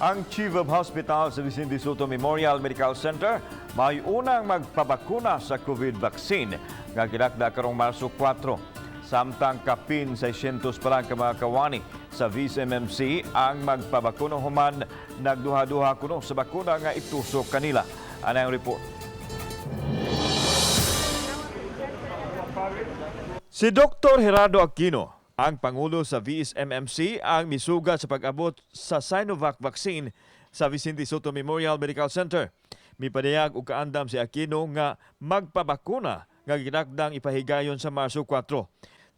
Ang Chief of Hospital sa Vicente Soto Memorial Medical Center may unang magpabakuna sa COVID vaccine nga gilakda karong Marso 4. Samtang kapin 600 pa lang ka mga kawani sa VSMMC ang magpabakuna human nagduha-duha kuno sa bakuna nga itusok kanila. Ano ang report? Si Dr. Gerardo Aquino, ang Pangulo sa VSMMC, ang misuga sa pag-abot sa Sinovac vaccine sa Vicente Soto Memorial Medical Center. Mipadayag og kaandam si Aquino nga magpabakuna nga ginakdang ipahigayon sa Marso 4.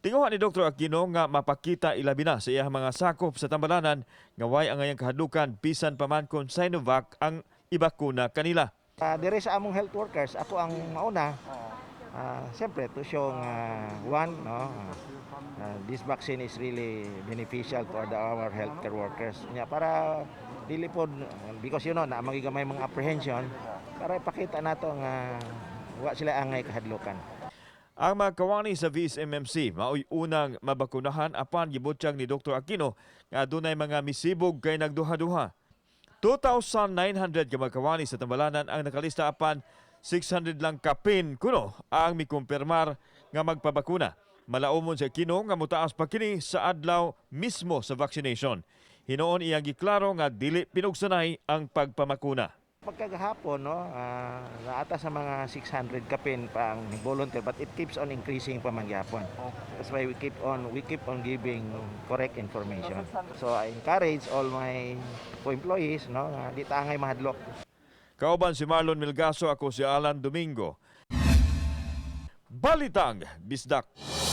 Tinguhan ni Dr. Aquino nga mapakita ilabi na sa iyang mga sakop sa tambalanan nga way ang ngayang kahadlukan bisan pa man kon Sinovac ang ibakuna kanila. Dire sa among health workers, ako ang mauna. Siyempre, to show one, no, this vaccine is really beneficial for our healthcare workers. Para dili pod, because na magigamay mga apprehension, para ipakita nato nga wa sila angay kahadlukan. Ang mga kawani sa VSMMC mao'y unang mabakunahan apan gibutyag ni Dr. Aquino nga adunay mga misibog kay nagduha-duha. 2,900 ka mga kawani sa tambalanan ang nakalista apan 600 lang kapin kuno ang mikumpirmar nga magpabakuna. Malaumon sa Aquino nga mutaas pa kini sa adlaw mismo sa vaccination. Hinoon iyang giklaro nga dili pinugsanay ang pagpamakuna. Pagkagahapon, naata sa mga 600 kapin pa ang volunteer, but it keeps on increasing pa man gyapon. That's why we keep on giving correct information. So I encourage all my co-employees, di ta angay mahadlok. Kauban si Marlon Milgaso, ako si Alan Domingo. Balitang Bisdak.